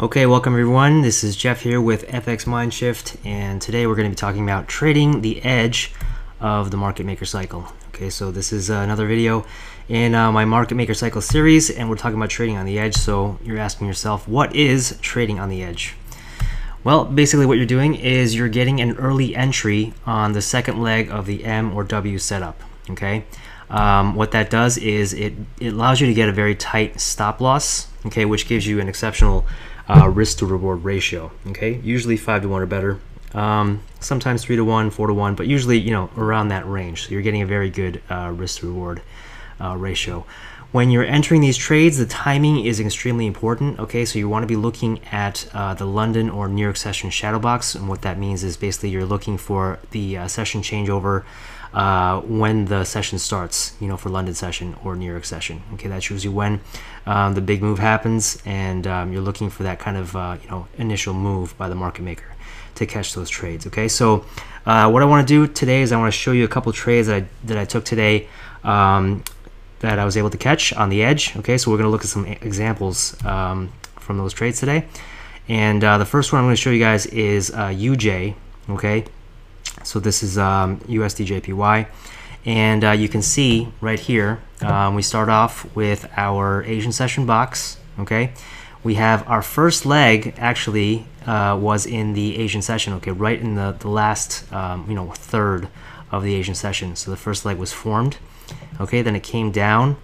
Okay, welcome everyone. This is Jeff here with FX Mindshift, and today we're going to be talking about trading the edge of the market maker cycle. Okay, so this is another video in my market maker cycle series, and we're talking about trading on the edge. So you're asking yourself, what is trading on the edge? Well, basically what you're doing is you're getting an early entry on the second leg of the M or W setup. Okay, what that does is it allows you to get a very tight stop loss. Okay, which gives you an exceptional risk to reward ratio. Okay, usually 5 to 1 or better, sometimes 3 to 1, 4 to 1, but usually around that range. So you're getting a very good risk to reward ratio. When you're entering these trades, the timing is extremely important. Okay, so you want to be looking at the London or New York session shadow box, and what that means is basically you're looking for the session changeover when the session starts, for London session or New York session. Okay, that's usually when the big move happens, and you're looking for that kind of initial move by the market maker to catch those trades. Okay, so what I want to do today is I want to show you a couple trades that I took today that I was able to catch on the edge. Okay, so we're going to look at some examples from those trades today, and the first one I'm going to show you guys is UJ. Okay, so this is USDJPY, and you can see right here we start off with our Asian session box. Okay, we have our first leg actually was in the Asian session. Okay, right in the last third of the Asian session. So the first leg was formed. Okay, then it came down,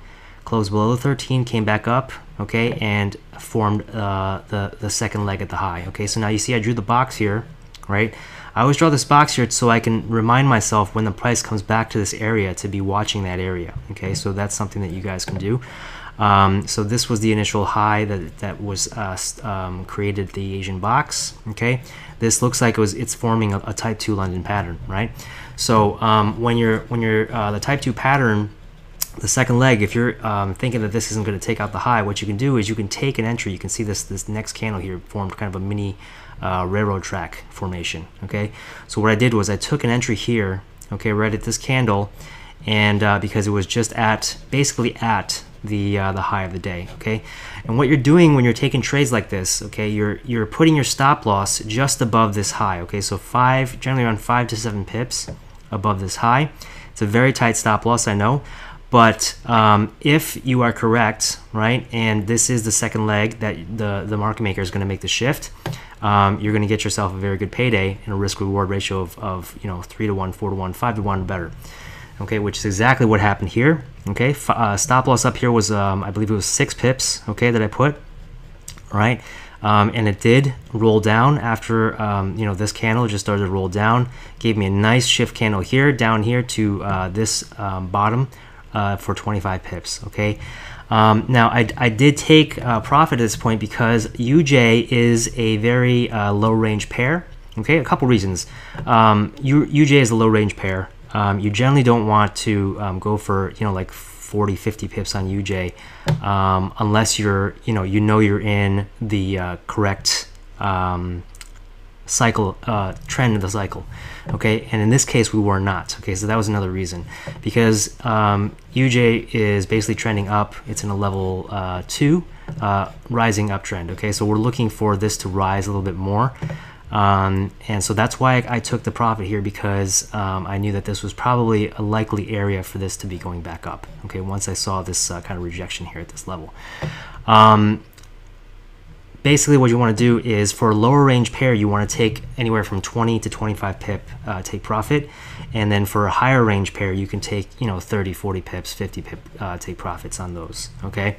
closed below the 13, came back up. Okay, and formed the second leg at the high. Okay, so now you see I drew the box here, right? I always draw this box here so I can remind myself when the price comes back to this area to be watching that area. Okay, so that's something that you guys can do. So this was the initial high that was created the Asian box. Okay, this looks like it's forming a type 2 London pattern, right? So when you're the type 2 pattern, the second leg, if you're thinking that this isn't going to take out the high, what you can do is you can take an entry. You can see this next candle here formed kind of a mini railroad track formation. Okay, so what I did was I took an entry here, okay, right at this candle, and because it was just basically at the high of the day. Okay, and what you're doing when you're taking trades like this, okay, you're putting your stop loss just above this high. Okay, so generally around 5 to 7 pips above this high. It's a very tight stop loss, I know. But if you are correct, right, and this is the second leg that the market maker is going to make the shift, you're going to get yourself a very good payday and a risk-reward ratio of 3 to 1, 4 to 1, 5 to 1 or better. Okay, which is exactly what happened here. Okay, stop loss up here was I believe it was 6 pips. Okay, that I put, right, and it did roll down after this candle just started to roll down, gave me a nice shift candle here down here to this bottom. For 25 pips. Okay, now I did take profit at this point because UJ is a very low range pair. Okay, a couple reasons. UJ is a low range pair. You generally don't want to go for like 40, 50 pips on UJ unless you're you're in the correct cycle trend of the cycle. Okay, and in this case we were not. Okay, so that was another reason, because UJ is basically trending up. It's in a level 2 rising uptrend. Okay, so we're looking for this to rise a little bit more, and so that's why I took the profit here, because I knew that this was probably a likely area for this to be going back up. Okay, once I saw this kind of rejection here at this level. Basically what you want to do is, for a lower range pair, you want to take anywhere from 20 to 25 pip take profit, and then for a higher range pair you can take 30, 40 pips, 50 pip take profits on those. Okay,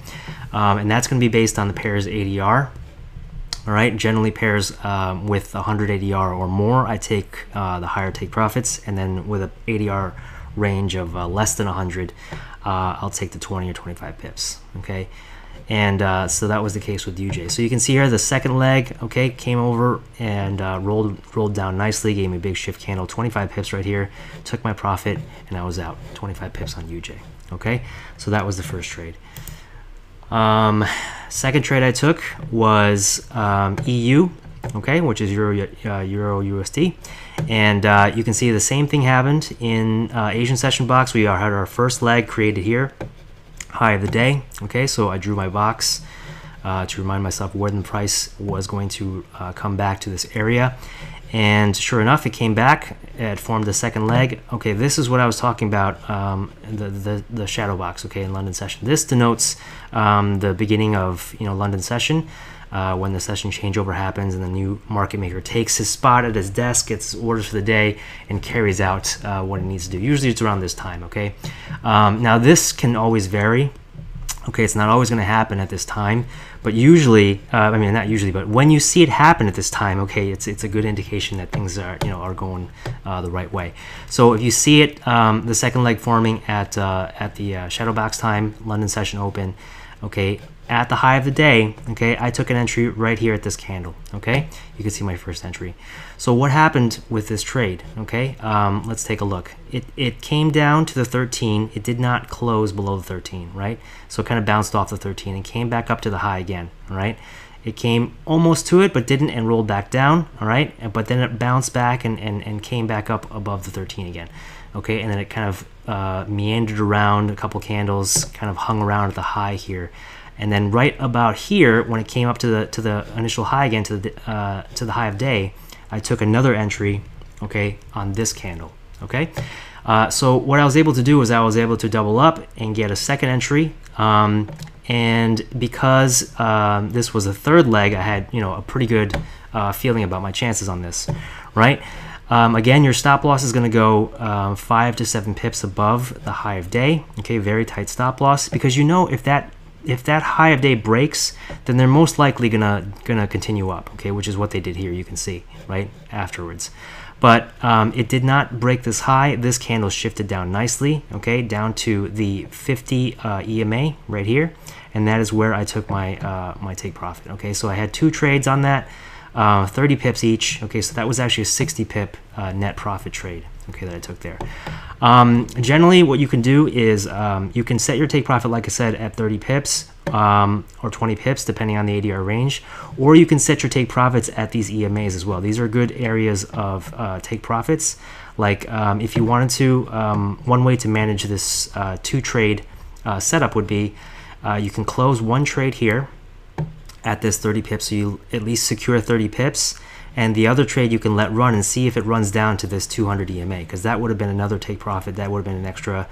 and that's going to be based on the pair's ADR. All right, generally pairs with 100 ADR or more, I take the higher take profits, and then with an ADR range of less than 100, I'll take the 20 or 25 pips. Okay, and so that was the case with UJ. So you can see here the second leg, okay, came over and rolled down nicely, gave me a big shift candle, 25 pips right here, took my profit, and I was out 25 pips on UJ. Okay, so that was the first trade. Second trade I took was EU, okay, which is Euro USD, and you can see the same thing happened in Asian session box. We had our first leg created here, high of the day. Okay, so I drew my box to remind myself where the price was going to come back to this area. And sure enough, it came back. It formed a second leg. Okay, this is what I was talking about, the shadow box, okay, in London session. This denotes the beginning of, London session, when the session changeover happens and the new market maker takes his spot at his desk, gets orders for the day, and carries out what it needs to do. Usually it's around this time, okay? Now this can always vary. Okay, it's not always going to happen at this time, but usually, I mean, not usually, but when you see it happen at this time, okay, it's a good indication that things are, are going the right way. So if you see it, the second leg forming at the shadow box time, London session open, okay, at the high of the day, okay, I took an entry right here at this candle, okay? You can see my first entry. So what happened with this trade, okay? Let's take a look. It came down to the 13. It did not close below the 13, right? So it kind of bounced off the 13 and came back up to the high again, all right? It came almost to it, but didn't, and rolled back down, all right? But then it bounced back and came back up above the 13 again, okay? And then it kind of meandered around a couple candles, kind of hung around at the high here. And then right about here, when it came up to the initial high again, to the high of day, I took another entry, okay, on this candle, okay? So what I was able to do was I was able to double up and get a second entry, and because this was a third leg, I had, a pretty good feeling about my chances on this, right? Again, your stop loss is going to go 5 to 7 pips above the high of day, okay? Very tight stop loss, because if that high of day breaks, then they're most likely gonna continue up, okay, which is what they did here. You can see right afterwards, but it did not break this high. This candle shifted down nicely, okay, down to the 50 EMA right here, and that is where I took my my take profit. Okay, so I had 2 trades on that, 30 pips each. Okay, so that was actually a 60 pip net profit trade, okay, that I took there. Generally, what you can do is you can set your take profit, like I said, at 30 pips or 20 pips, depending on the ADR range, or you can set your take profits at these EMAs as well. These are good areas of take profits. Like if you wanted to, one way to manage this 2-trade setup would be you can close 1 trade here at this 30 pips, so you at least secure 30 pips. And the other trade you can let run and see if it runs down to this 200 EMA, because that would have been another take profit. That would have been an extra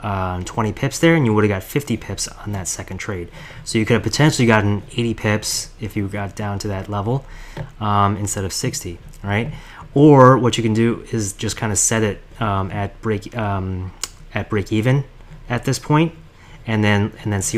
20 pips there, and you would have got 50 pips on that second trade. So you could have potentially gotten 80 pips if you got down to that level instead of 60, right? Or what you can do is just kind of set it at break even at this point, and then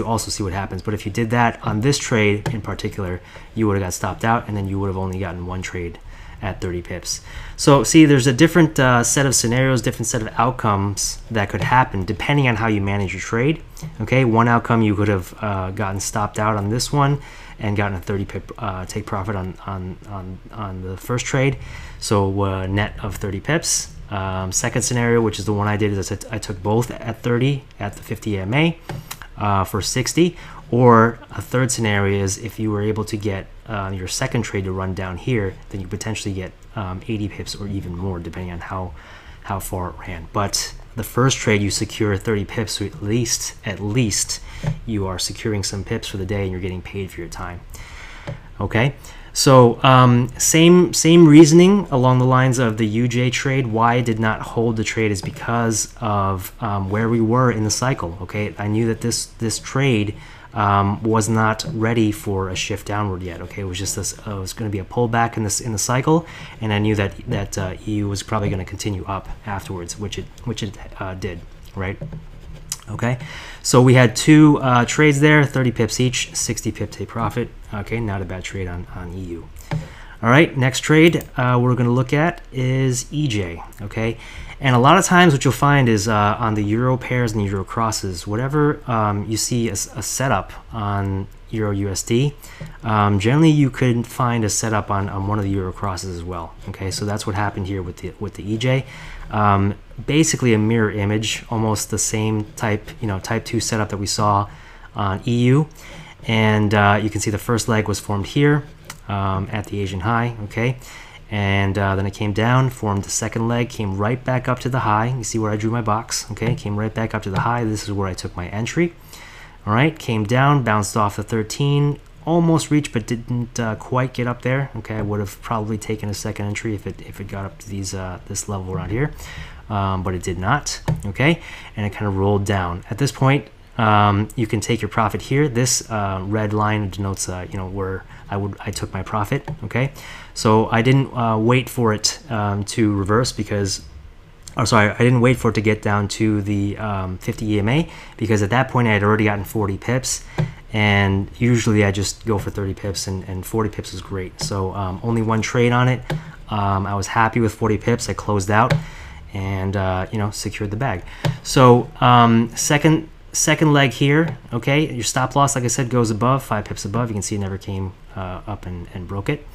also see what happens. But if you did that on this trade in particular, you would have got stopped out, and then you would have only gotten 1 trade at 30 pips. So see, there's a different set of scenarios, different set of outcomes that could happen depending on how you manage your trade. Okay, one outcome, you could have gotten stopped out on this one and gotten a 30 pip take profit on the first trade, so net of 30 pips. Second scenario, which is the one I did, is I took both at 30 at the 50 EMA for 60. Or a third scenario is if you were able to get your second trade to run down here, then you potentially get 80 pips or even more, depending on how far it ran. But the first trade, you secure 30 pips, so at least you are securing some pips for the day, and you're getting paid for your time. Okay. So same reasoning along the lines of the UJ trade. Why I did not hold the trade is because of where we were in the cycle. Okay, I knew that this trade was not ready for a shift downward yet. Okay, it was just this. It was going to be a pullback in the cycle, and I knew that EU was probably going to continue up afterwards, which it did. Right. Okay, so we had 2 trades there, 30 pips each, 60 pip take profit. Okay, not a bad trade on EU. All right, next trade we're going to look at is EJ. Okay, and a lot of times what you'll find is on the Euro pairs and the Euro crosses, whatever you see a setup on Euro USD, generally you could find a setup on one of the Euro crosses as well. Okay, so that's what happened here with the EJ. Basically a mirror image, almost the same type, type 2 setup that we saw on EU. And you can see the first leg was formed here at the Asian high, okay? And then it came down, formed the second leg, came right back up to the high. You see where I drew my box, okay? Came right back up to the high. This is where I took my entry. All right, came down, bounced off the 13, almost reached but didn't quite get up there. Okay, I would have probably taken a second entry if it got up to these this level around here, but it did not. Okay, and it kind of rolled down. At this point, you can take your profit here. This red line denotes where I took my profit. Okay, so I didn't wait for it to reverse because, oh sorry, I didn't wait for it to get down to the 50 EMA, because at that point I had already gotten 40 pips, and usually I just go for 30 pips, and 40 pips is great. So only one trade on it. I was happy with 40 pips. I closed out and secured the bag. So second leg here, okay, your stop loss, like I said, goes above, 5 pips above. You can see it never came up and broke it,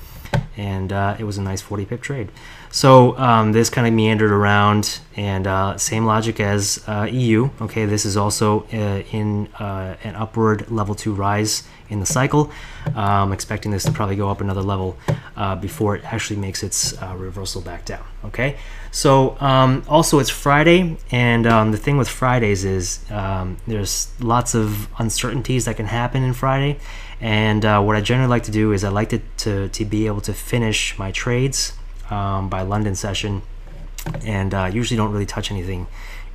and it was a nice 40 pip trade. So this kind of meandered around, and same logic as EU. Okay, this is also in an upward level 2 rise in the cycle. Expecting this to probably go up another level before it actually makes its reversal back down. Okay, so also it's Friday, and the thing with Fridays is there's lots of uncertainties that can happen in Friday, and what I generally like to do is I like to be able to finish my trades by London session, and usually don't really touch anything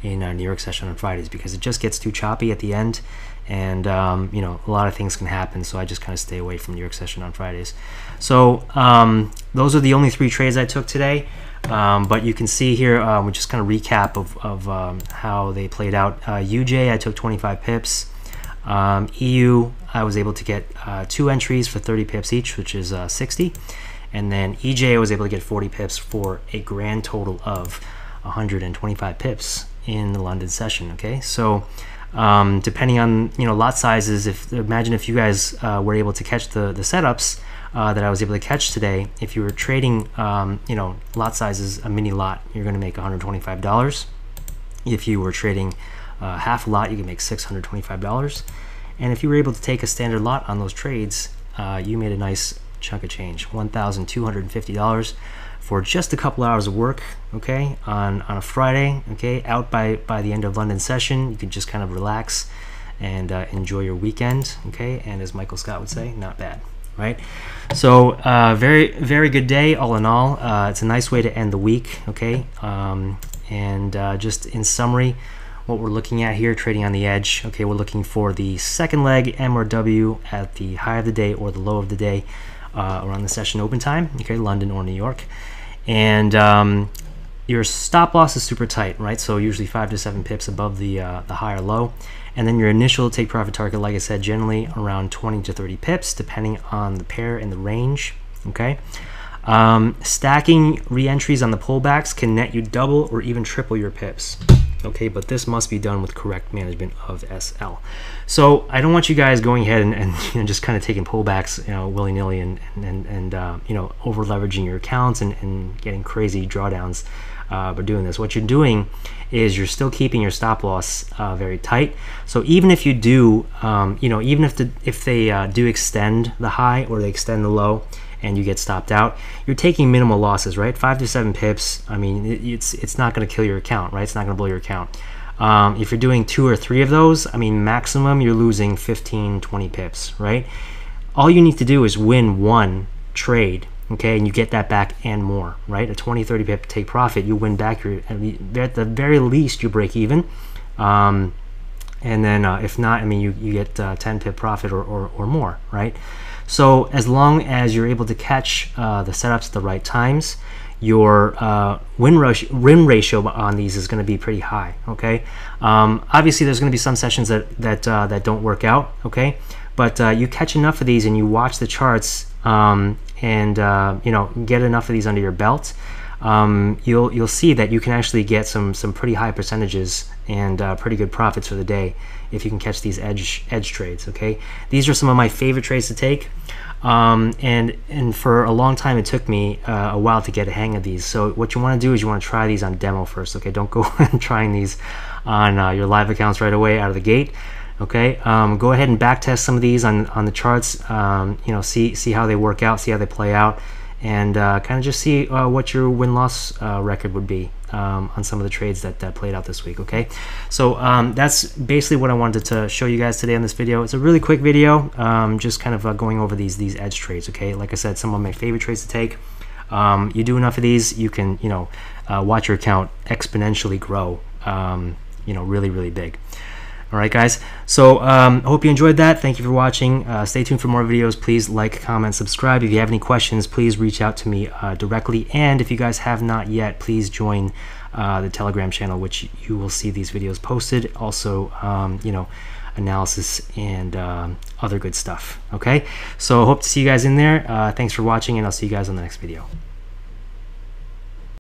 in New York session on Fridays, because it just gets too choppy at the end, and a lot of things can happen. So I just kind of stay away from New York session on Fridays. So those are the only 3 trades I took today, but you can see here, we just kind of recap of how they played out. UJ, I took 25 pips. EU, I was able to get 2 entries for 30 pips each, which is 60. And then EJ, I was able to get 40 pips for a grand total of 125 pips in the London session. Okay, so depending on lot sizes, imagine if you guys were able to catch the setups that I was able to catch today. If you were trading lot sizes, a mini lot, you're going to make $125. If you were trading half a lot, you can make $625. And if you were able to take a standard lot on those trades, you made a nice chunk of change, $1,250 for just a couple hours of work. Okay, on a Friday. Okay, out by the end of London session, you can just kind of relax and enjoy your weekend. Okay, and as Michael Scott would say, not bad, right? So very, very good day all in all. It's a nice way to end the week. Okay, and just in summary, what we're looking at here, trading on the edge. Okay, we're looking for the second leg M or W at the high of the day or the low of the day around the session open time. Okay, London or New York, and your stop loss is super tight, right? So usually 5 to 7 pips above the high or low, and then your initial take profit target, like I said, generally around 20 to 30 pips, depending on the pair and the range. Okay. Stacking re-entries on the pullbacks can net you double or even triple your pips. Okay, but this must be done with correct management of SL. So I don't want you guys going ahead and just kind of taking pullbacks willy-nilly and over leveraging your accounts and getting crazy drawdowns by doing this. What you're doing is you're still keeping your stop loss very tight. So even if you do, even if they do extend the high or they extend the low, and you get stopped out, you're taking minimal losses, right? 5 to 7 pips. I mean, it's not going to kill your account, right? It's not going to blow your account. If you're doing 2 or 3 of those, I mean, maximum you're losing 15, 20 pips, right? All you need to do is win 1 trade, okay, and you get that back and more, right? A 20, 30 pip take profit, you win back your, at the very least, you break even. And then if not, I mean, you get 10 pip profit or more, right? So as long as you're able to catch the setups at the right times, your win ratio on these is going to be pretty high. Okay, obviously there's going to be some sessions that don't work out. Okay, but you catch enough of these and you watch the charts and get enough of these under your belt, you'll see that you can actually get some pretty high percentages and pretty good profits for the day if you can catch these edge trades. Okay, these are some of my favorite trades to take, and for a long time it took me a while to get a hang of these. So what you want to do is you want to try these on demo first. Okay, don't go and trying these on your live accounts right away out of the gate. Okay, go ahead and back test some of these on the charts. See how they work out, see how they play out, and kind of just see what your win-loss record would be on some of the trades that played out this week. Okay, so that's basically what I wanted to show you guys today on this video. It's a really quick video, just kind of going over these edge trades. Okay, like I said, some of my favorite trades to take. You do enough of these, you can watch your account exponentially grow, really big. All right, guys, so I hope you enjoyed that. Thank you for watching. Stay tuned for more videos. Please like, comment, subscribe. If you have any questions, please reach out to me directly. And if you guys have not yet, please join the Telegram channel, which you will see these videos posted. Also, analysis and other good stuff. Okay, so hope to see you guys in there. Thanks for watching, and I'll see you guys on the next video.